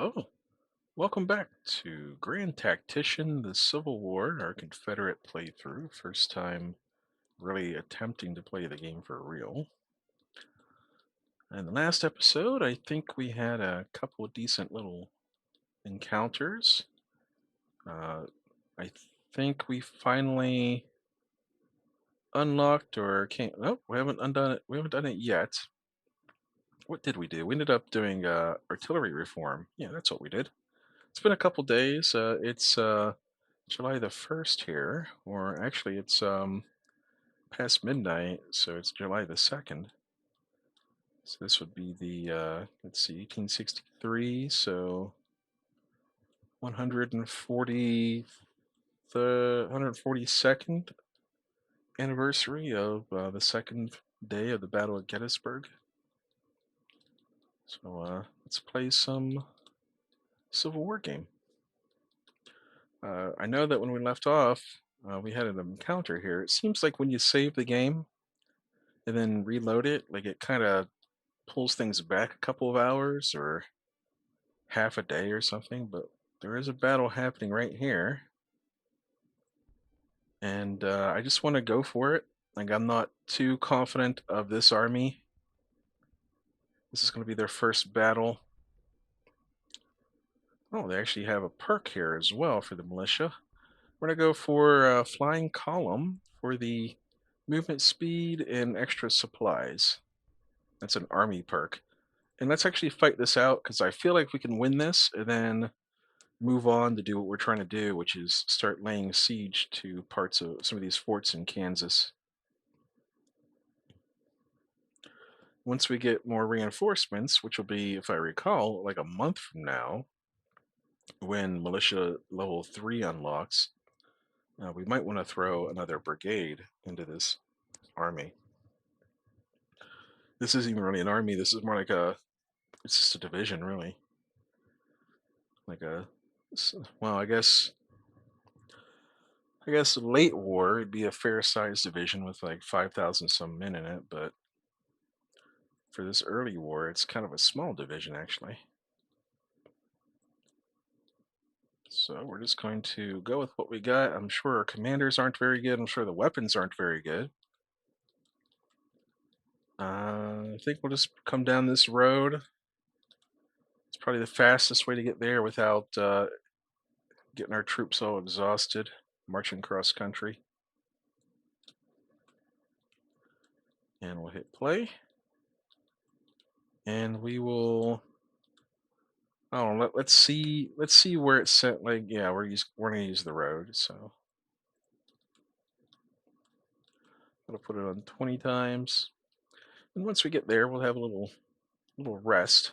Hello. Welcome back to Grand Tactician, the Civil War, our Confederate playthrough. First time really attempting to play the game for real. In the last episode, I think we had a couple of decent little encounters. Uh, I think we finally unlocked or can't. Nope, we haven't undone it. We haven't done it yet. What did we do? We ended up doing artillery reform. Yeah, that's what we did. It's been a couple days. It's July the 1st here, or actually it's past midnight, so it's July the 2nd. So this would be the let's see, 1863, so 140 the 142nd anniversary of the second day of the Battle of Gettysburg. So let's play some Civil War game. I know that when we left off, we had an encounter here. It seems like when you save the game and then reload it, like it kind of pulls things back a couple of hours or half a day or something. But there is a battle happening right here, and I just want to go for it. Like I'm not too confident of this army. This is going to be their first battle. Oh, they actually have a perk here as well for the militia. We're going to go for flying column for the movement speed and extra supplies. That's an army perk. And let's actually fight this out because I feel like we can win this and then move on to do what we're trying to do, which is start laying siege to parts of some of these forts in Kansas. Once we get more reinforcements, which will be, if I recall, like a month from now, when militia level 3 unlocks, we might want to throw another brigade into this army. This isn't even really an army, this is more like it's just a division, really. Like well, I guess late war would be a fair sized division with like 5,000 some men in it, but for this early war, it's kind of a small division actually. So we're just going to go with what we got. I'm sure our commanders aren't very good. I'm sure the weapons aren't very good. I think we'll just come down this road. It's probably the fastest way to get there without getting our troops all exhausted marching cross country. And we'll hit play. And we will. Oh, let's see where it's set. Like, yeah, we're gonna use the road. So I'll put it on 20 times. And once we get there, we'll have a little rest.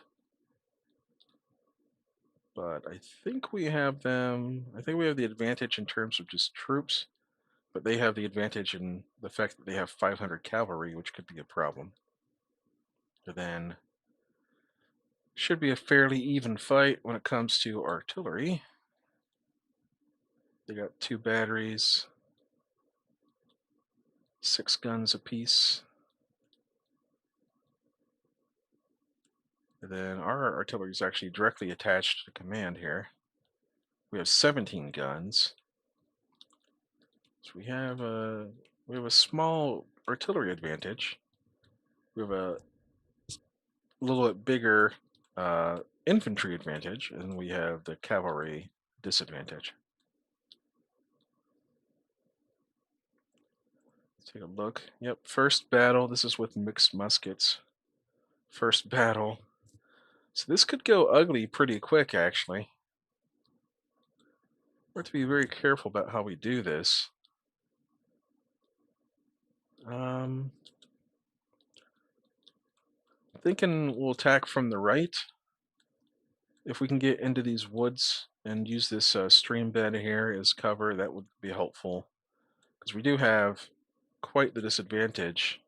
But I think we have them. I think we have the advantage in terms of just troops, but they have the advantage in the fact that they have 500 cavalry, which could be a problem. But then should be a fairly even fight when it comes to artillery. They got 2 batteries, 6 guns apiece. And then our artillery is actually directly attached to command here. We have 17 guns. So we have a small artillery advantage. We have a little bit bigger infantry advantage, and we have the cavalry disadvantage. Let's take a look. Yep, first battle. This is with mixed muskets. First battle. So this could go ugly pretty quick, actually. We have to be very careful about how we do this. Thinking we'll attack from the right. If we can get into these woods and use this stream bed here as cover, that would be helpful. Because we do have quite the disadvantage.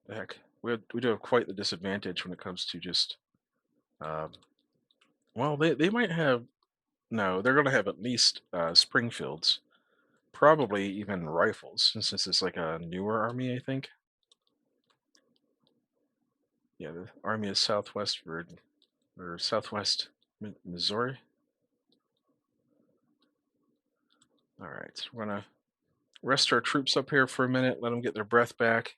The heck, we do have quite the disadvantage when it comes to just. Well, they might have. No, they're going to have at least Springfields. Probably even rifles, since this is like a newer army, I think. Yeah, the Army of Southwest or Southwest Missouri. All right, we're gonna rest our troops up here for a minute, let them get their breath back.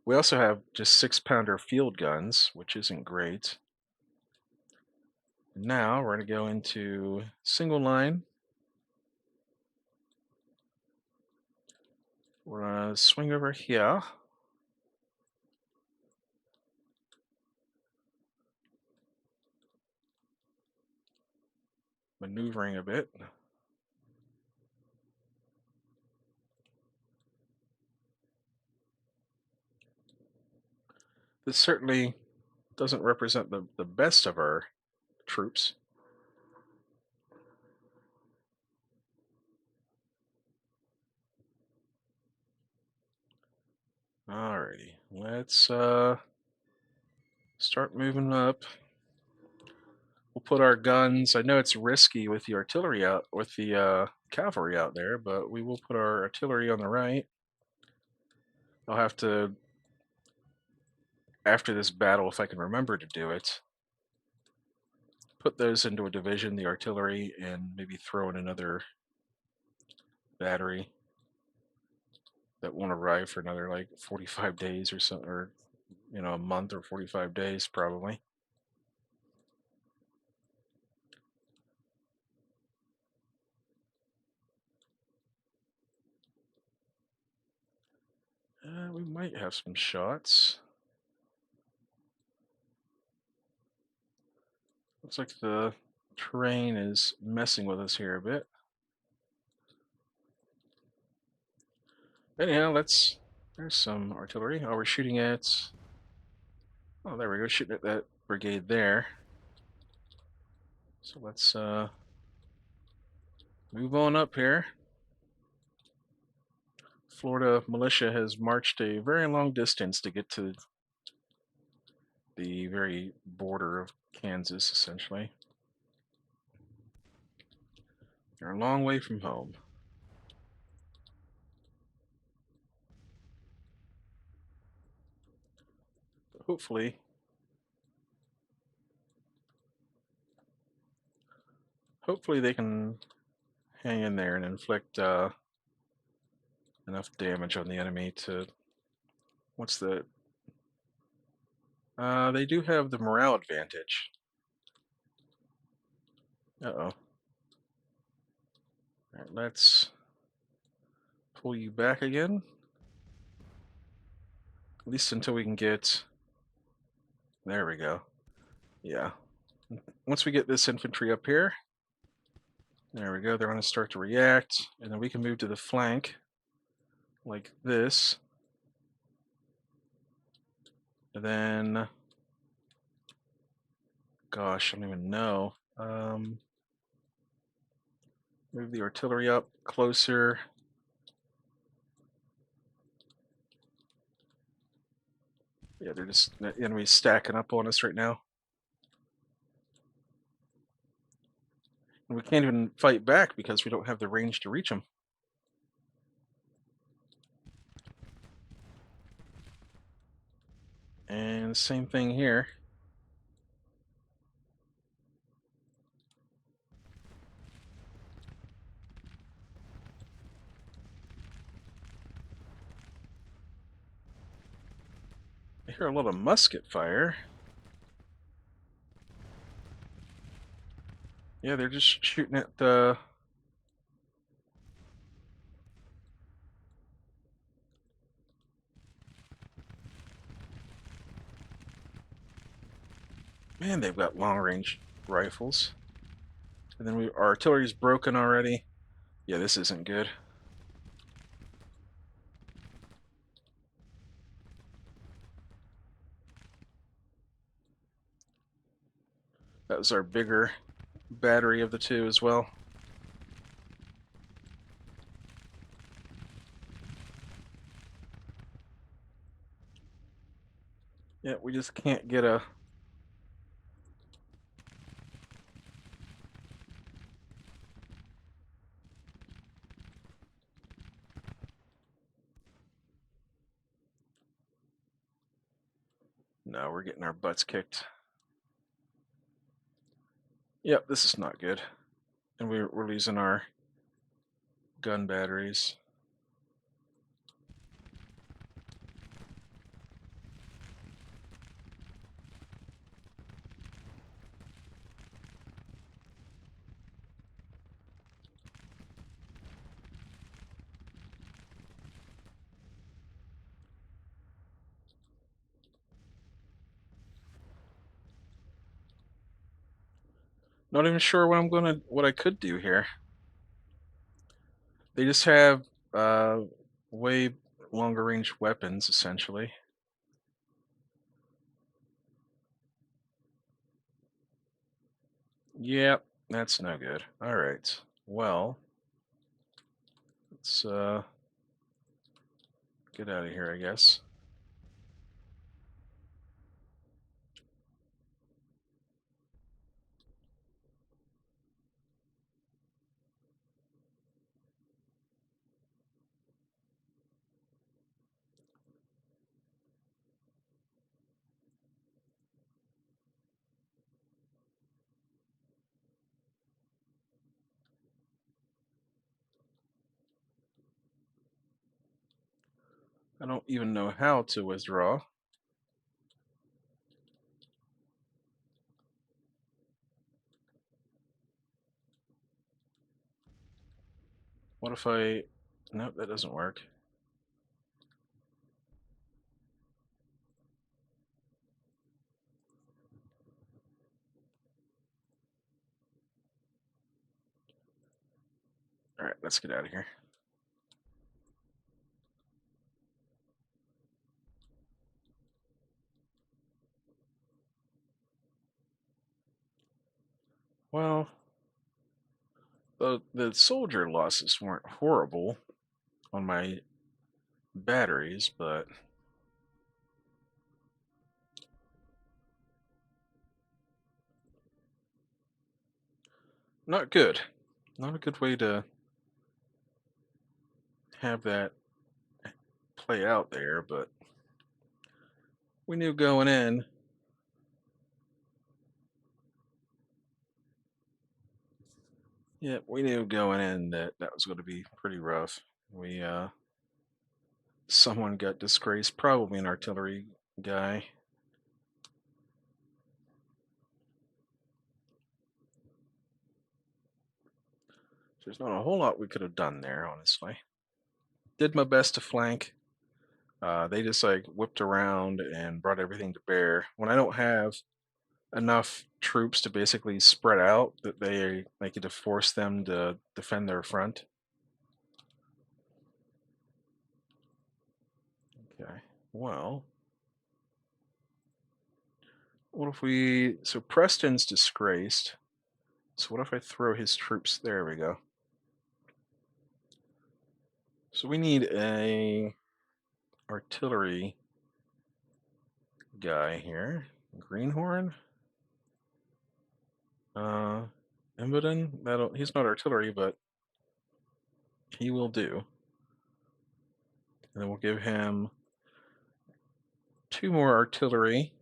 We also have just 6-pounder field guns, which isn't great. Now we're gonna go into single line. We're gonna swing over here. Maneuvering a bit. This certainly doesn't represent the best of our troops. Alrighty, let's start moving up. We'll put our guns. I know it's risky with the artillery out, with the cavalry out there, but we will put our artillery on the right. I'll have to, after this battle, if I can remember to do it, put those into a division, the artillery, and maybe throw in another battery that won't arrive for another like 45 days or something, or a month or 45 days probably. We might have some shots. Looks like the terrain is messing with us here a bit. Anyhow, there's some artillery. Oh, we're shooting at, oh, there we go, shooting at that brigade there. So let's move on up here. Florida militia has marched a very long distance to get to the very border of Kansas, essentially. They're a long way from home. But hopefully they can hang in there and inflict enough damage on the enemy to, what's the, they do have the morale advantage. Uh-oh. Alright, let's pull you back again. At least until we can get, there we go. Yeah. Once we get this infantry up here, there we go, they're going to start to react, and then we can move to the flank like this. And then, gosh, I don't even know. Move the artillery up closer. Yeah, they're just, the enemy's stacking up on us right now. And we can't even fight back because we don't have the range to reach them. And same thing here. I hear a lot of musket fire. Yeah, they're just shooting at the... Man, they've got long-range rifles. And then our artillery's broken already. Yeah, this isn't good. That was our bigger battery of the two as well. Yeah, we just can't get a... No, we're getting our butts kicked. Yep, this is not good. And we're losing our gun batteries. Not even sure what I could do here. They just have way longer range weapons, essentially. Yep, that's no good. All right. Well, let's get out of here, I guess. I don't even know how to withdraw. What if I... Nope, that doesn't work. All right, let's get out of here. Well, the soldier losses weren't horrible on my batteries, but not good. Not a good way to have that play out there, but we knew going in. Yeah, we knew going in that that was going to be pretty rough. We someone got disgraced, probably an artillery guy. There's not a whole lot we could have done there, honestly. Did my best to flank. They just like whipped around and brought everything to bear. When I don't have enough troops to basically spread out, that they make it to force them to defend their front. Okay. Well, what if we? So Preston's disgraced. So what if I throw his troops? There we go. So we need a artillery guy here. Greenhorn. Uh, Embeden. That'll. He's not artillery, but he will do. And then we'll give him 2 more artillery.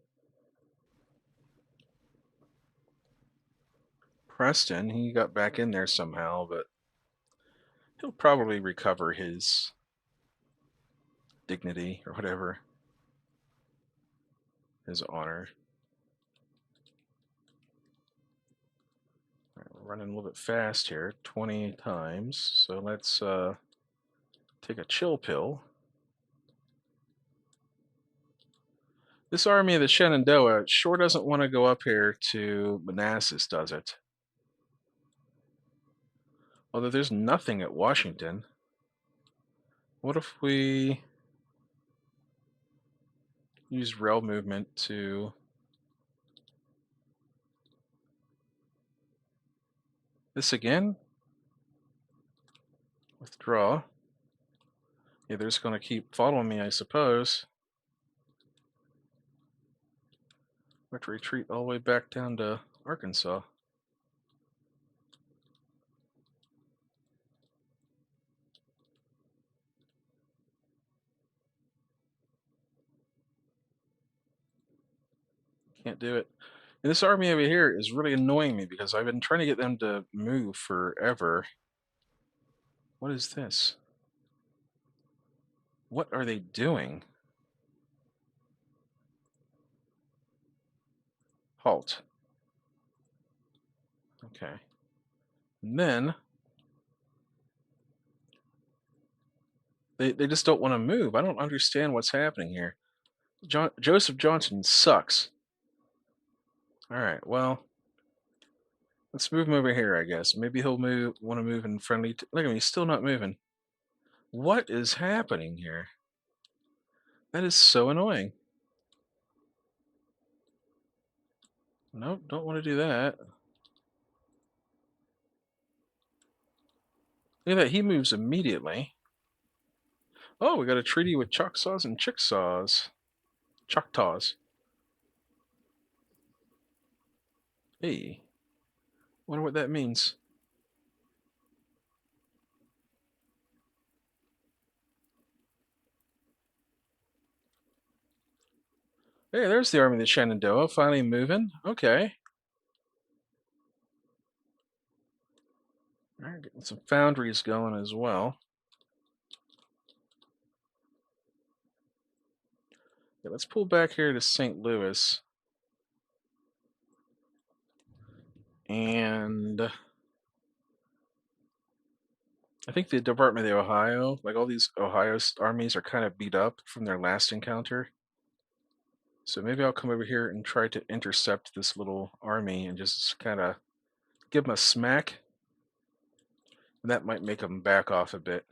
Preston, he got back in there somehow, but he'll probably recover his dignity or whatever, his honor. All right, we're running a little bit fast here, 20 times. So let's take a chill pill. This army of the Shenandoah sure doesn't want to go up here to Manassas, does it? Although there's nothing at Washington. What if we use rail movement to this again? Withdraw. Yeah, they're just going to keep following me, I suppose. We have to retreat all the way back down to Arkansas. Can't do it. And this army over here is really annoying me because I've been trying to get them to move forever. What is this? What are they doing? Halt. Okay. And then they just don't want to move. I don't understand what's happening here. Joseph Johnson sucks. All right, well, let's move him over here, I guess. Maybe he'll want to move in friendly. Look at me, he's still not moving. What is happening here? That is so annoying. Nope, don't want to do that. Look at that, he moves immediately. Oh, we got a treaty with Choctaws and Chickasaws. Choctaws. Hey, wonder what that means. Hey, there's the army of the Shenandoah finally moving. Okay. All right, getting some foundries going as well. Yeah, let's pull back here to St. Louis. And I think the Department of Ohio, like all these Ohio armies are kind of beat up from their last encounter. So maybe I'll come over here and try to intercept this little army and just kind of give them a smack. And that might make them back off a bit.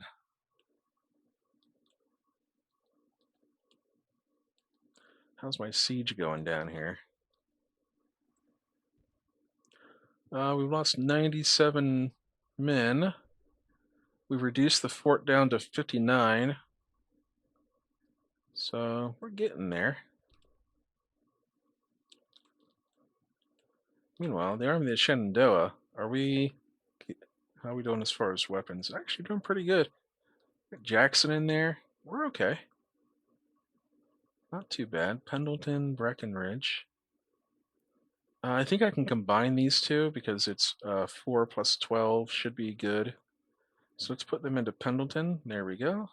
How's my siege going down here? We've lost 97 men. We've reduced the fort down to 59. So we're getting there. Meanwhile, the army of the Shenandoah, how are we doing as far as weapons? Actually doing pretty good. Got Jackson in there. We're okay. Not too bad. Pendleton, Breckenridge. I think I can combine these two because it's 4 plus 12 should be good. So let's put them into Pendleton. There we go.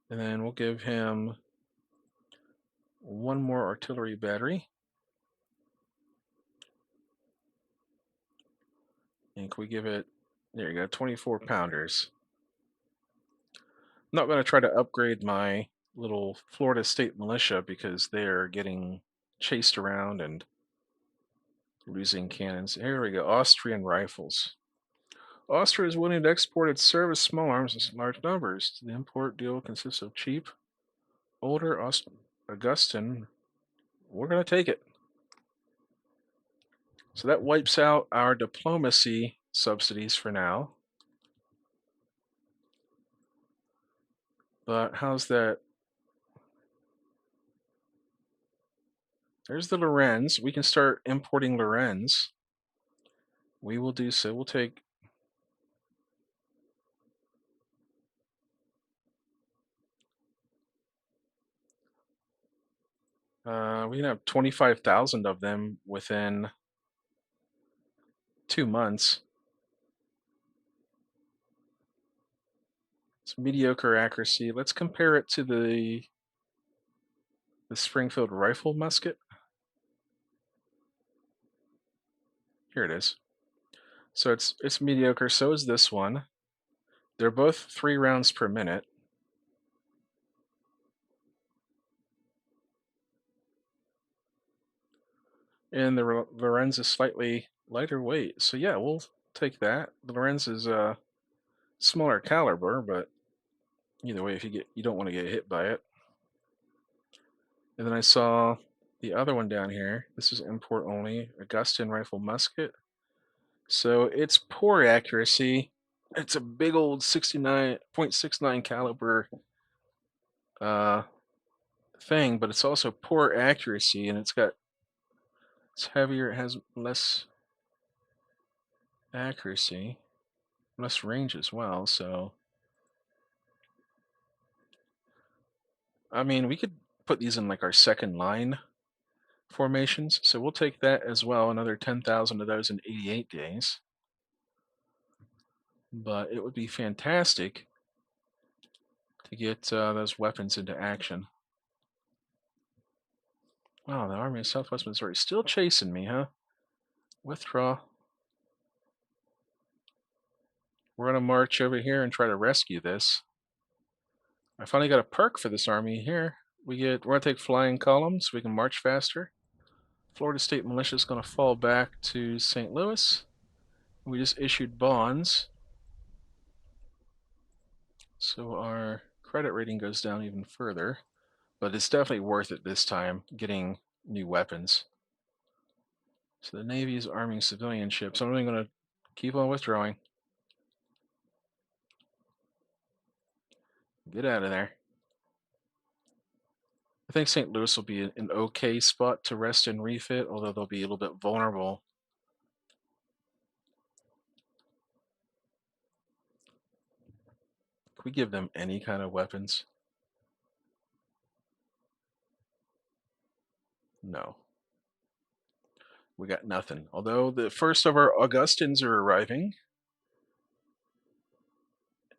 And then we'll give him one more artillery battery. And can we give it, there you go, 24 pounders. I'm not going to try to upgrade my little Florida State militia because they're getting chased around and losing cannons. Here we go, Austrian rifles. Austria is willing to export its service small arms in large numbers. The import deal consists of cheap, older Augustin. We're going to take it. So that wipes out our diplomacy subsidies for now. But how's that? There's the Lorenz. We can start importing Lorenz. We will do so. We'll take we can have 25,000 of them within 2 months. It's mediocre accuracy. Let's compare it to the Springfield rifle musket. Here it is. So it's mediocre. So is this one. They're both 3 rounds per minute. And the Lorenz is slightly lighter weight. So yeah, we'll take that. The Lorenz is a smaller caliber, but either way, if you don't want to get hit by it. And then I saw the other one down here. This is import only, Augustin rifle musket. So it's poor accuracy. It's a big old 69.69 caliber thing, but it's also poor accuracy, and it's heavier. It has less accuracy, less range as well. So I mean, we could put these in like our second line formations. So we'll take that as well, another 10,000 of those in 88 days. But it would be fantastic to get those weapons into action. Wow, the Army of Southwest Missouri still chasing me, huh? Withdraw. We're going to march over here and try to rescue this. I finally got a perk for this army here. We're going to take flying columns so we can march faster. Florida State Militia is going to fall back to St. Louis. We just issued bonds, so our credit rating goes down even further. But it's definitely worth it this time, getting new weapons. So the Navy is arming civilian ships. I'm only going to keep on withdrawing. Get out of there. I think St. Louis will be an okay spot to rest and refit, although they'll be a little bit vulnerable. Can we give them any kind of weapons? No. We got nothing. Although the first of our Augustins are arriving.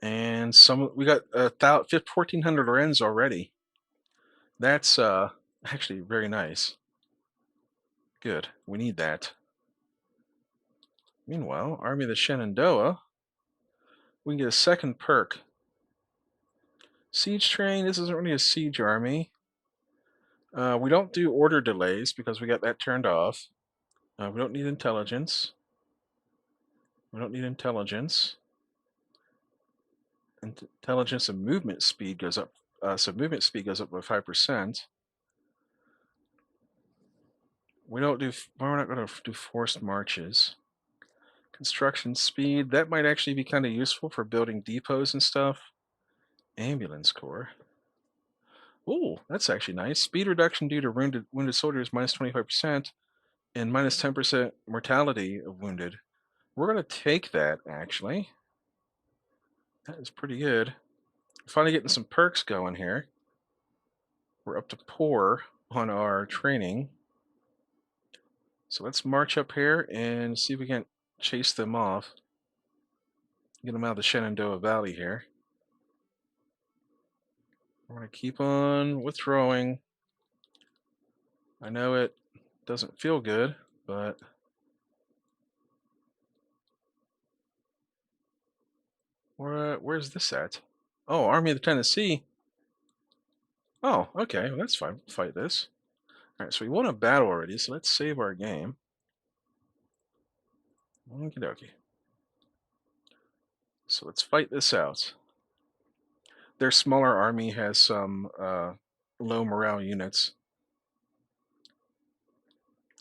And we got 1,400 Wrens already. That's actually very nice. Good. We need that. Meanwhile, Army of the Shenandoah, we can get a second perk. Siege train. This isn't really a siege army. We don't do order delays because we got that turned off. We don't need intelligence. We don't need intelligence. Intelligence and movement speed goes up. So movement speed goes up by 5%. We're not going to do forced marches. Construction speed, that might actually be kind of useful for building depots and stuff. Ambulance Corps. Ooh, that's actually nice. Speed reduction due to wounded soldiers minus 25% and minus 10% mortality of wounded. We're going to take that, actually. That is pretty good. Finally getting some perks going here. We're up to poor on our training. So let's march up here and see if we can chase them off. Get them out of the Shenandoah Valley here. We're going to keep on withdrawing. I know it doesn't feel good, but where's this at? Oh, Army of the Tennessee. Oh, okay, well, that's fine. We'll fight this. All right, so we won a battle already, so let's save our game. Okie dokie. So let's fight this out. Their smaller army has some low morale units.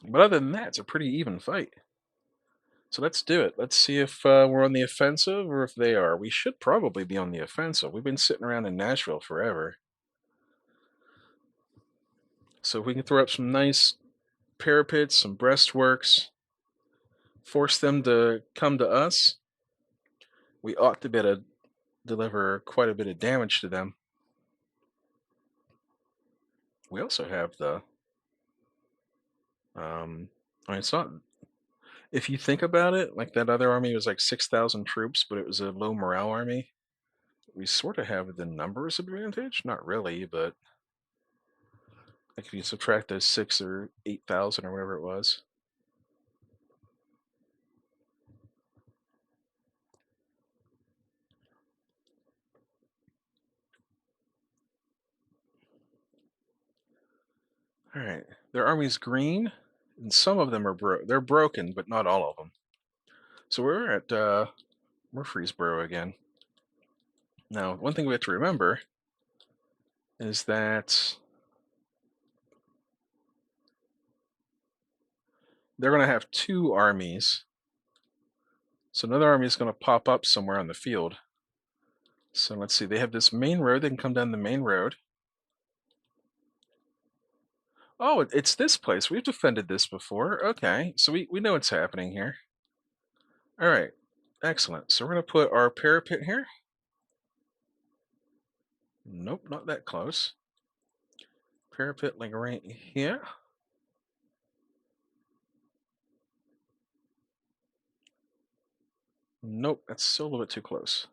But other than that, it's a pretty even fight. So let's do it. Let's see if we're on the offensive or if they are. We should probably be on the offensive. We've been sitting around in Nashville forever. So if we can throw up some nice parapets, some breastworks, force them to come to us, we ought to be able to deliver quite a bit of damage to them. We also have the, I mean, it's not, if you think about it, like that other army was like 6,000 troops, but it was a low morale army. We sort of have the numbers advantage, not really, but like if you subtract those 6 or 8,000 or whatever it was. All right, their army's green, and some of them are they're broken, but not all of them. So we're at Murfreesboro again. Now, one thing we have to remember is that they're going to have 2 armies. So another army is going to pop up somewhere on the field. So let's see, they have this main road. They can come down the main road. Oh, it's this place. We've defended this before. Okay, so we know what's happening here. All right, excellent. So we're going to put our parapet here. Nope, not that close. Parapet like right here. Nope, that's still a little bit too close.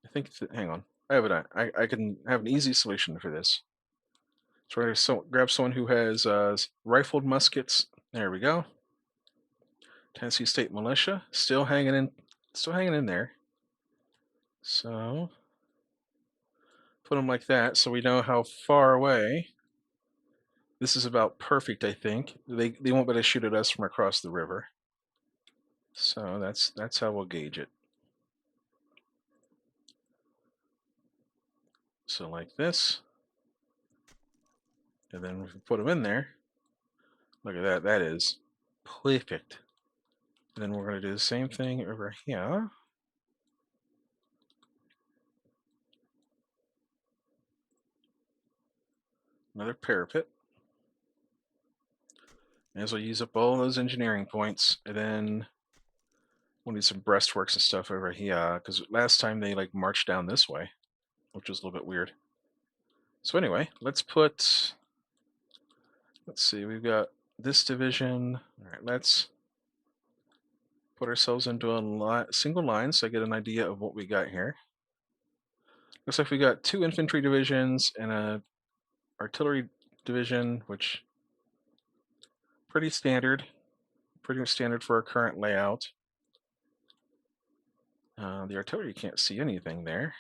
I think, hang on. I have it. I can have an easy solution for this. So grab someone who has rifled muskets. There we go. Tennessee State Militia, still hanging in there. So put them like that, so we know how far away. This is about perfect, I think. They won't be able to shoot at us from across the river. So that's how we'll gauge it. So like this, and then if we put them in there, look at that. That is perfect. And then we're going to do the same thing over here. Another parapet. May as well use up all those engineering points, and then we'll need some breastworks and stuff over here, because last time they like marched down this way, which was a little bit weird. So anyway, let's see, we've got this division. All right, let's put ourselves into a single line so I get an idea of what we got here. Looks like we got 2 infantry divisions and a artillery division, which pretty standard for our current layout. The artillery can't see anything there.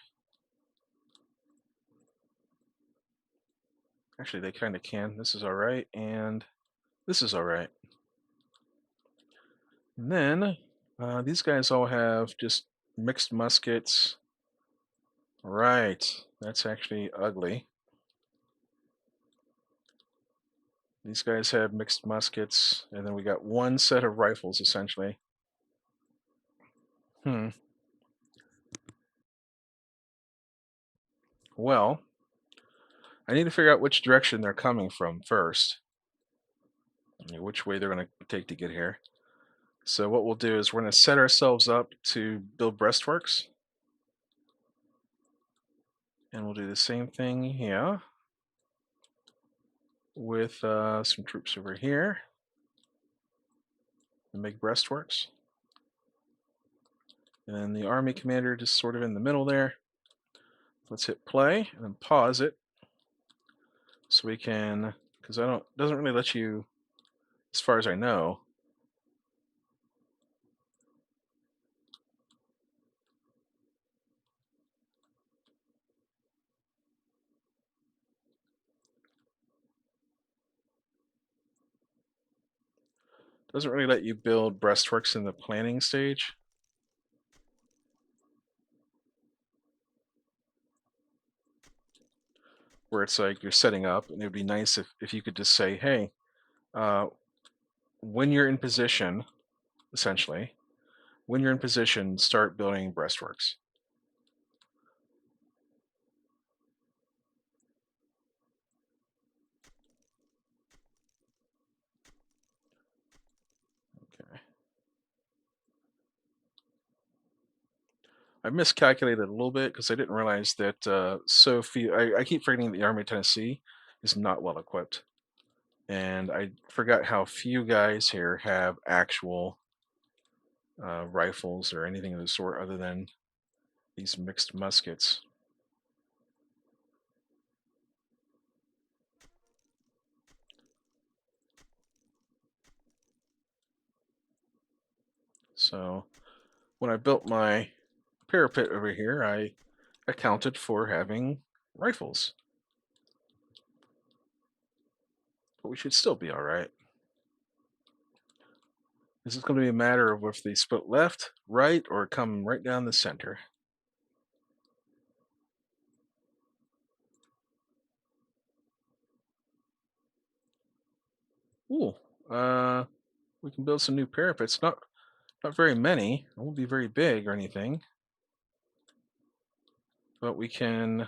Actually, they kind of can. This is all right, and this is all right. And then these guys all have just mixed muskets. Right, that's actually ugly. These guys have mixed muskets, and then we got one set of rifles, essentially. Well, I need to figure out which direction they're coming from first. Which way they're going to take to get here. So what we'll do is we're going to set ourselves up to build breastworks. And we'll do the same thing here with some troops over here and make breastworks. And then the army commander just sort of in the middle there. Let's hit play and then pause it so we can, because doesn't really let you, as far as I know. Doesn't really let you build breastworks in the planning stage. Where it's like you're setting up, and it would be nice if you could just say, hey, when you're in position, essentially, when you're in position, start building breastworks. Okay. I miscalculated a little bit because I didn't realize that so few. I keep forgetting the Army of Tennessee is not well equipped, and I forgot how few guys here have actual rifles or anything of the sort other than these mixed muskets. So when I built my parapet over here, I accounted for having rifles. But we should still be all right. This is going to be a matter of if they split left, right, or come right down the center. Ooh, we can build some new parapets. Not very many. It won't be very big or anything. But we can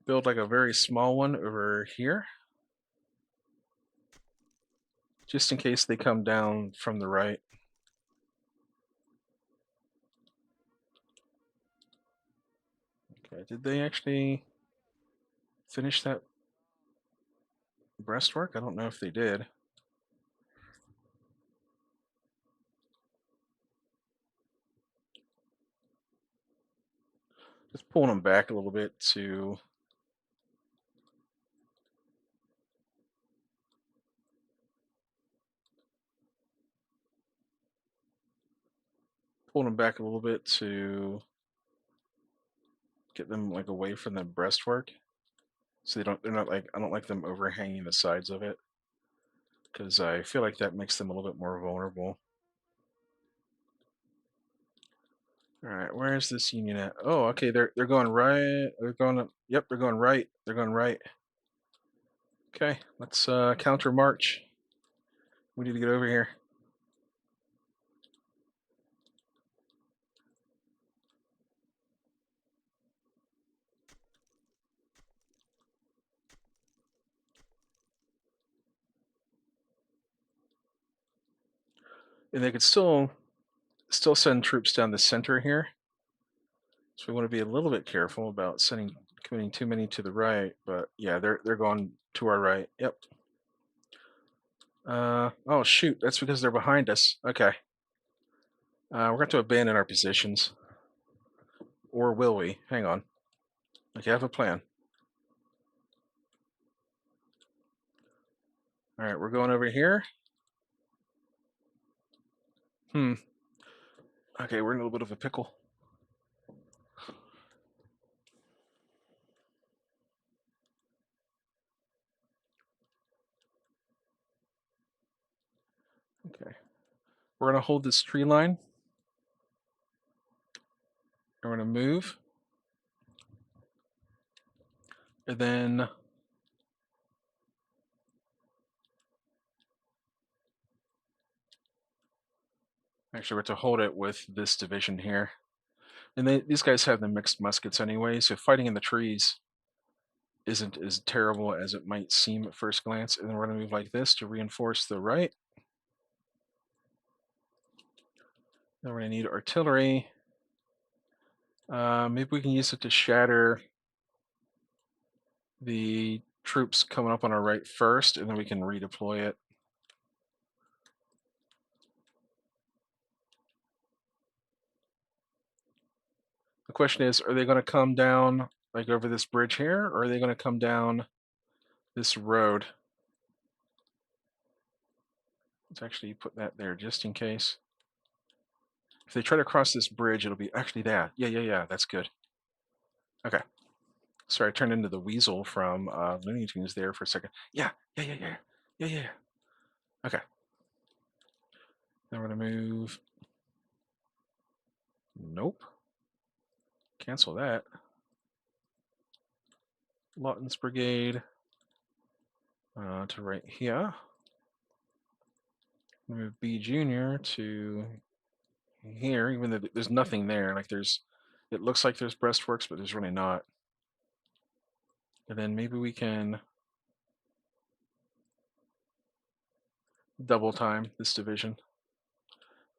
build like a very small one over here. Just in case they come down from the right. Okay, did they actually finish that breastwork? I don't know if they did. Just pulling them back a little bit to get them like away from the breastwork, so they're not like I don't like them overhanging the sides of it because I feel like that makes them a little bit more vulnerable. All right, where's this union at? Oh, okay, they're going right. They're going. Yep, they're going right. They're going right. Okay, let's counter march. We need to get over here. And they could still send troops down the center here. So we want to be a little bit careful about committing too many to the right. But yeah, they're going to our right. Yep. Oh shoot, that's because they're behind us. Okay. We're going to abandon our positions. Or will we? Hang on. Okay, I have a plan. All right, we're going over here. Okay, we're in a little bit of a pickle. Okay. We're going to hold this tree line. We're going to move. And then actually, we're to hold it with this division here. And these guys have the mixed muskets anyway, so fighting in the trees isn't as terrible as it might seem at first glance. And then we're going to move like this to reinforce the right. Then we're going to need artillery. Maybe we can use it to shatter the troops coming up on our right first, and then we can redeploy it. The question is, are they going to come down like over this bridge here, or are they going to come down this road? Let's actually put that there just in case. If they try to cross this bridge, it'll be actually that. Yeah, that's good. Okay. Sorry, I turned into the weasel from Looney Tunes there for a second. Yeah. Okay. Then we're going to move. Nope. Cancel that. Lawton's brigade to right here. Move B Junior to here, even though there's nothing there. Like it looks like there's breastworks, but there's really not. And then maybe we can double time this division.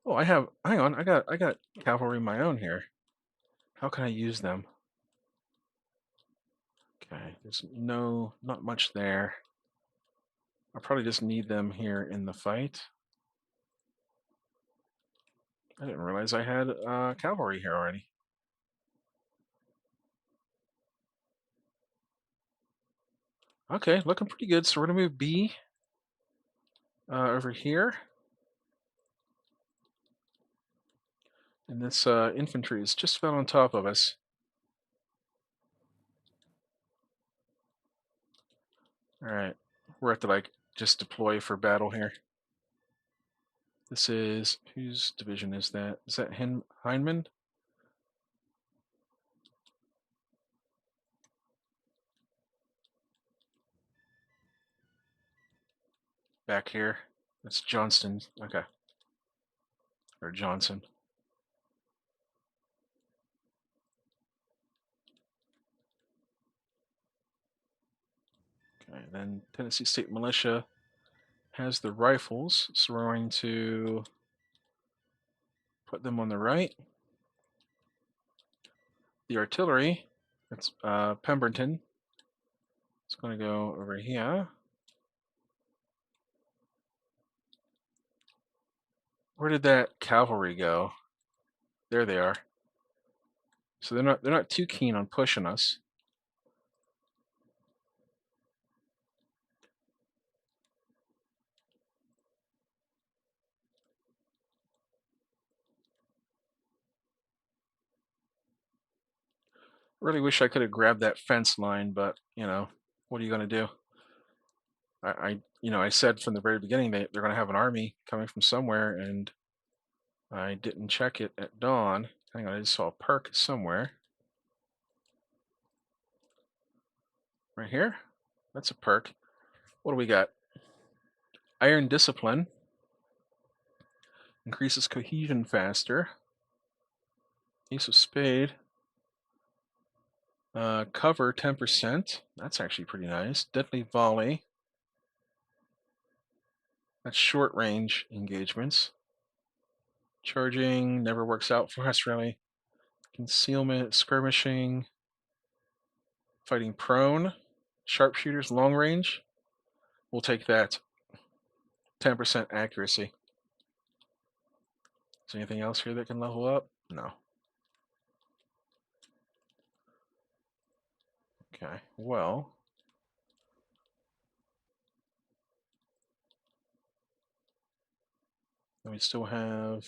Oh, hang on, I got cavalry of my own here. How can I use them? Okay, there's not much there. I probably just need them here in the fight. I didn't realize I had cavalry here already. Okay, looking pretty good. So we're gonna move B over here. And this infantry is just about on top of us. All right, we're at the like just deploy for battle here. This is whose division is that? Is that Hindman? Back here. That's Johnston. Okay. Or Johnson. Okay, then Tennessee State Militia has the rifles, so we're going to put them on the right. The artillery, that's Pemberton. It's going to go over here. Where did that cavalry go? There they are. So they're not too keen on pushing us. Really wish I could have grabbed that fence line, but what are you going to do? I said from the very beginning they're going to have an army coming from somewhere, and I didn't check it at dawn. Hang on, I just saw a perk somewhere. Right here? That's a perk. What do we got? Iron Discipline. Increases cohesion faster. Ace of Spade. Cover 10%. That's actually pretty nice. Deadly Volley. That's short range engagements. Charging never works out for us, really. Concealment, skirmishing, fighting prone, sharpshooters, long range. We'll take that. 10% accuracy. Is there anything else here that can level up? No. Okay, well. Then we still have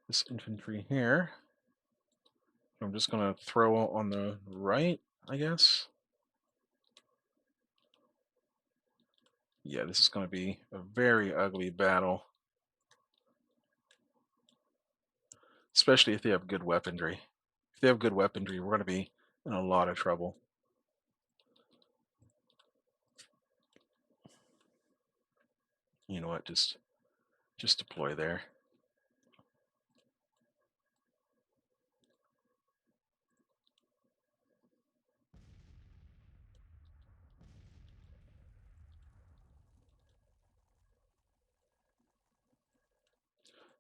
this infantry here. I'm just going to throw on the right, I guess. Yeah, this is going to be a very ugly battle. Especially if they have good weaponry. If they have good weaponry, we're going to be in a lot of trouble. You know what, just deploy there.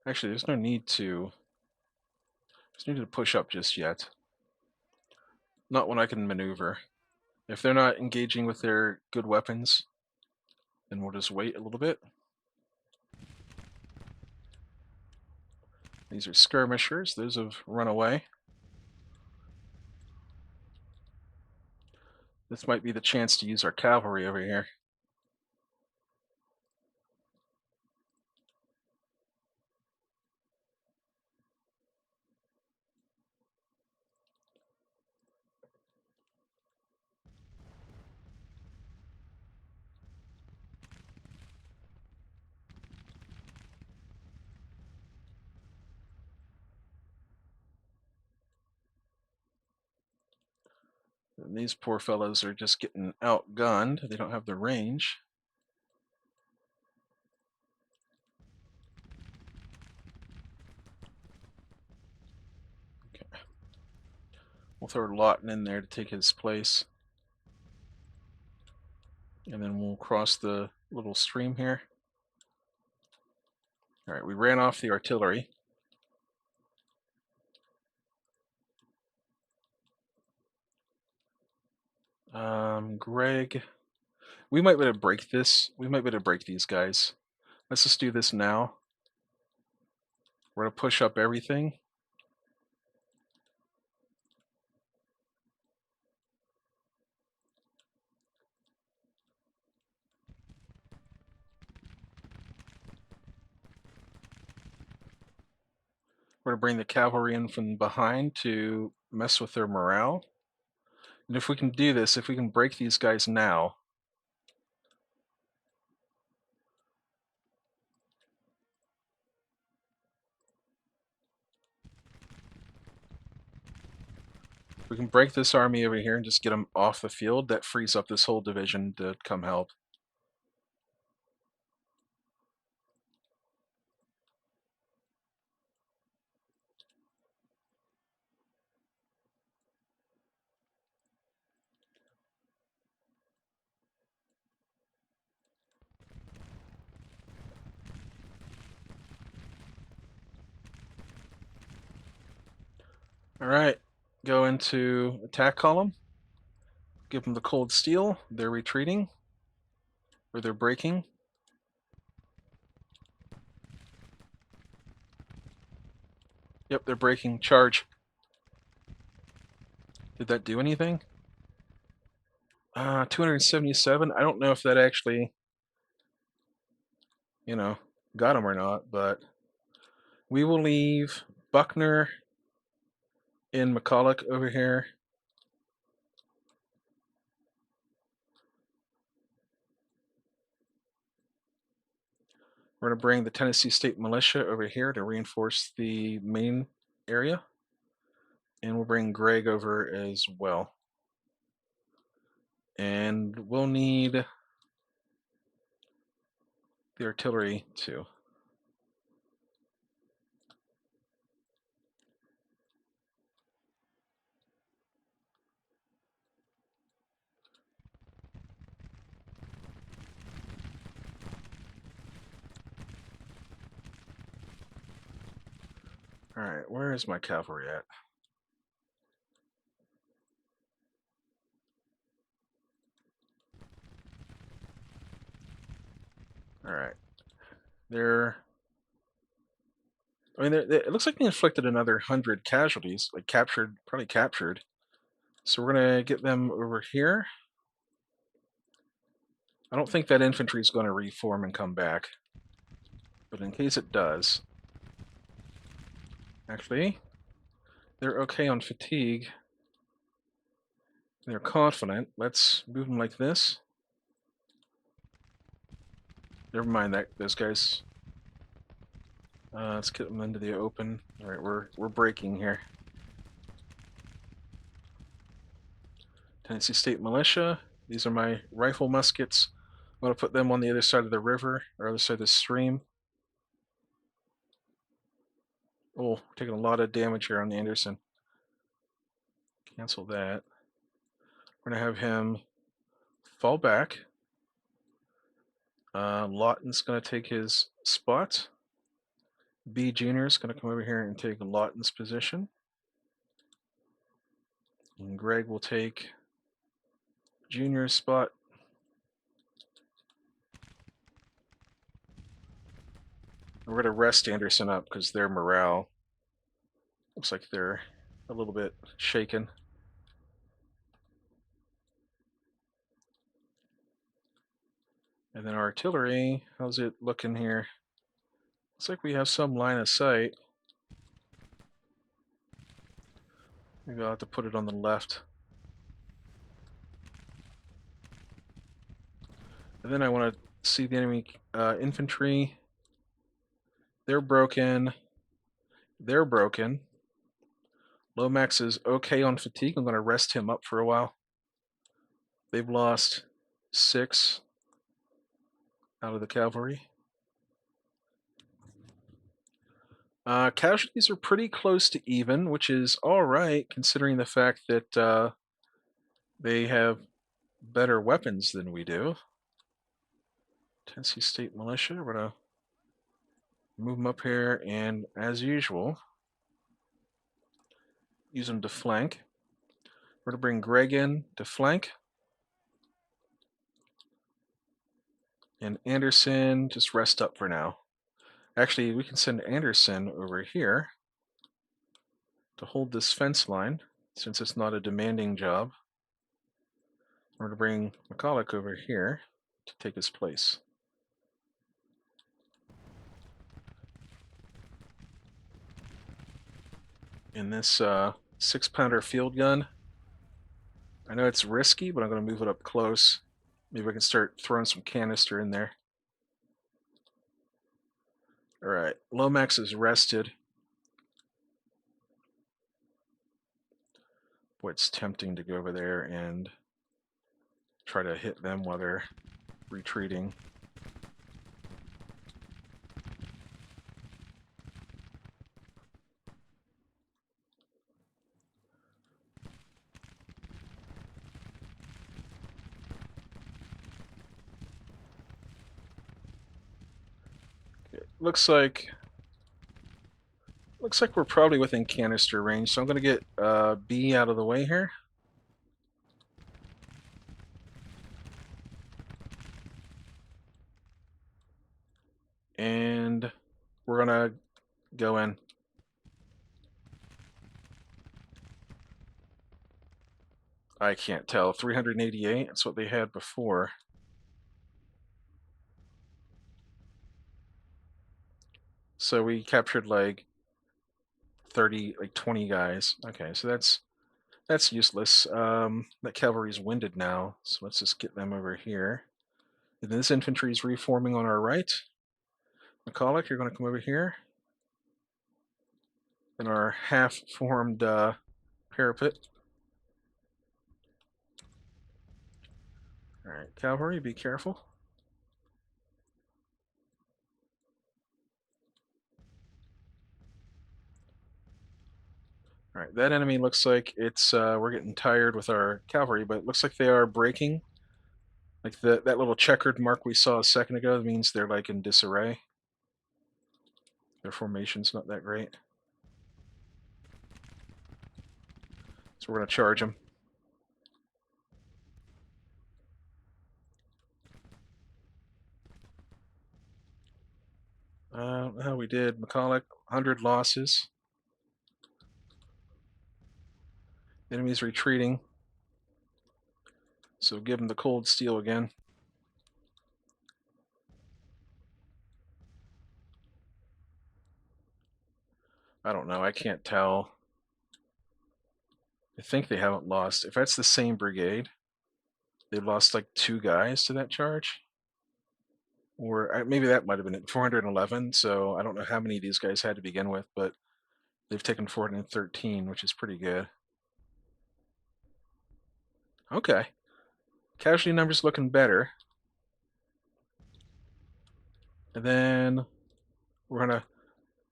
Actually, there's no need to push up just yet. Not when I can maneuver. If they're not engaging with their good weapons, then we'll just wait a little bit. These are skirmishers. Those have run away. This might be the chance to use our cavalry over here. And these poor fellows are just getting outgunned. They don't have the range. Okay. We'll throw Lawton in there to take his place. And then we'll cross the little stream here. All right, we ran off the artillery. Greg, we might be able to break this. We might be able to break these guys. Let's just do this now. We're going to push up everything. We're going to bring the cavalry in from behind to mess with their morale. And if we can do this, if we can break these guys now, if we can break this army over here and just get them off the field, that frees up this whole division to come help. All right, go into attack column. Give them the cold steel. They're retreating, or they're breaking. Yep, they're breaking. Charge. Did that do anything? 277. I don't know if that actually, you know, got him or not, but we will leave Buckner and McCulloch over here. We're going to bring the Tennessee State Militia over here to reinforce the main area. And we'll bring Greg over as well. And we'll need the artillery too. All right, where is my cavalry at? All right, it looks like they inflicted another 100 casualties, like captured, probably captured. So we're gonna get them over here. I don't think that infantry is going to reform and come back, but in case it does, actually, they're okay on fatigue. They're confident. Let's move them like this. Never mind that those guys. Let's get them into the open. All right, we're breaking here. Tennessee State Militia. These are my rifle muskets. I'm going to put them on the other side of the river, or other side of the stream. Oh, we're taking a lot of damage here on Anderson. Cancel that. We're going to have him fall back. Lawton's going to take his spot. B Junior is going to come over here and take Lawton's position. And Greg will take Junior's spot. We're going to rest Anderson up because their morale looks like they're a little bit shaken. And then artillery, how's it looking here? Looks like we have some line of sight. Maybe I'll have to put it on the left. And then I want to see the enemy infantry. They're broken. They're broken. Lomax is okay on fatigue. I'm going to rest him up for a while. They've lost 6 out of the cavalry. Casualties are pretty close to even, which is all right considering the fact that they have better weapons than we do. Tennessee State Militia, we're going to move them up here, and as usual, use them to flank. We're going to bring Greg in to flank. And Anderson, just rest up for now. Actually, we can send Anderson over here to hold this fence line, since it's not a demanding job. We're going to bring McCulloch over here to take his place. In this 6-pounder field gun, I know it's risky, but I'm going to move it up close. Maybe I can start throwing some canister in there. All right, Lomax is rested. Boy, it's tempting to go over there and try to hit them while they're retreating. It looks like we're probably within canister range, so I'm going to get B out of the way here. And we're going to go in. I can't tell. 388. That's what they had before. So we captured like 30, like 20 guys. Okay, so that's useless. That cavalry's winded now, so let's just get them over here. And this infantry's reforming on our right. McCulloch, you're going to come over here. In our half-formed parapet. All right, cavalry, be careful. All right, that enemy looks like it's we're getting tired with our cavalry, but it looks like they are breaking. Like that little checkered mark we saw a second ago means they're like in disarray. Their formation's not that great. So we're going to charge them. How we did. McCulloch, 100 losses. Enemy's retreating. So give them the cold steel again. I don't know. I can't tell. I think they haven't lost. If that's the same brigade, they've lost like 2 guys to that charge. Or maybe that might have been it, 411. So I don't know how many of these guys had to begin with, but they've taken 413, which is pretty good. Okay. Casualty numbers looking better. And then we're going to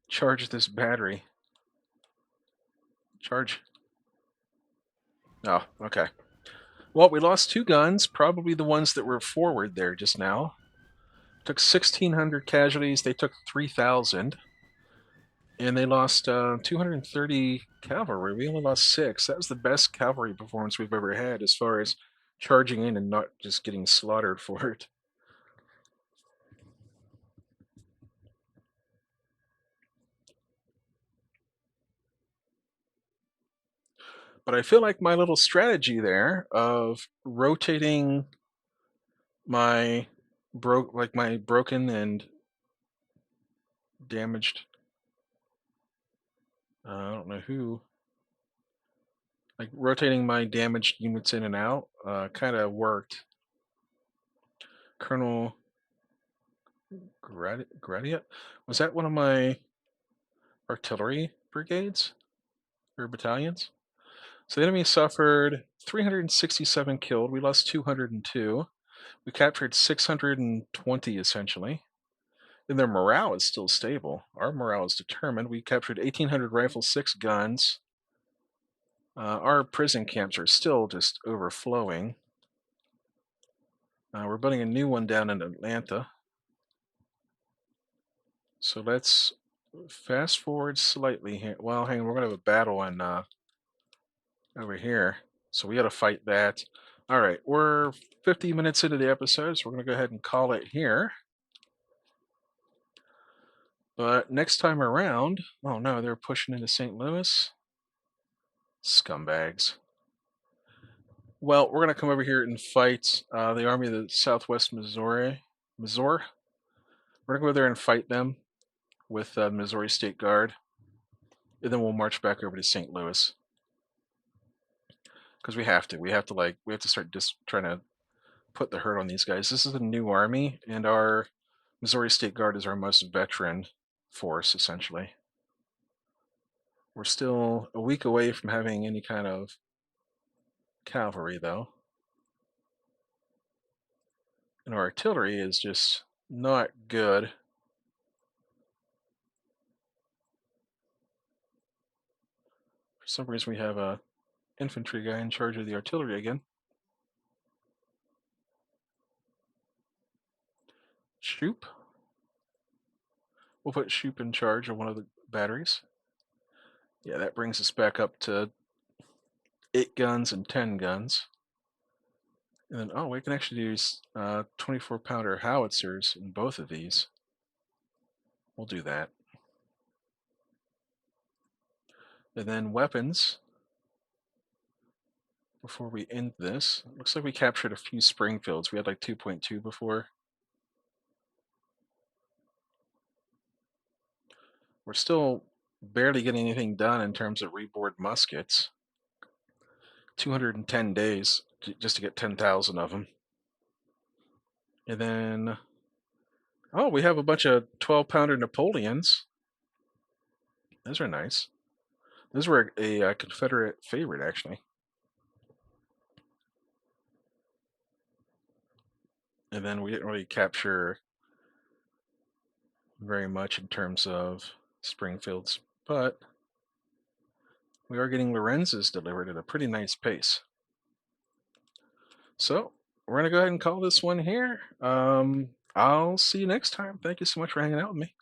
charge this battery. Charge. Oh, okay. Well, we lost 2 guns, probably the ones that were forward there just now. Took 1,600 casualties. They took 3,000. And they lost 230 cavalry. We only lost 6. That was the best cavalry performance we've ever had as far as charging in and not just getting slaughtered for it. But I feel like my little strategy there of rotating my my broken and damaged I don't know who, like rotating my damaged units in and out kind of worked. Colonel Gradia, was that one of my artillery brigades or battalions? So the enemy suffered 367 killed. We lost 202. We captured 620 essentially. And their morale is still stable. Our morale is determined. We captured 1,800 rifles, 6 guns. Our prison camps are still just overflowing. We're building a new one down in Atlanta. So let's fast forward slightly here. Well, hang on, we're going to have a battle in over here. So we got to fight that. All right, we're 50 minutes into the episode, so we're going to go ahead and call it here. But next time around, oh no, they're pushing into St. Louis. Scumbags. Well, we're going to come over here and fight the Army of the Southwest Missouri. We're going to go there and fight them with the Missouri State Guard. And then we'll march back over to St. Louis. Because we have to. We have to start just trying to put the hurt on these guys. This is a new army, and our Missouri State Guard is our most veteran force, essentially. We're still a week away from having any kind of cavalry, though. And our artillery is just not good. For some reason, we have a infantry guy in charge of the artillery again. Shoop. We'll put Shoop in charge of one of the batteries. Yeah, that brings us back up to 8 guns and 10 guns. And then, oh, we can actually use 24-pounder howitzers in both of these. We'll do that. And then weapons. before we end this. Looks like we captured a few Springfields. We had like 2.2 before. We're still barely getting anything done in terms of reboard muskets. 210 days just to get 10,000 of them. And then, oh, we have a bunch of 12-pounder Napoleons. Those are nice. Those were a Confederate favorite, actually. And then we didn't really capture very much in terms of Springfields, but we are getting Lorenzes delivered at a pretty nice pace. So we're going to go ahead and call this one here. I'll see you next time. Thank you so much for hanging out with me.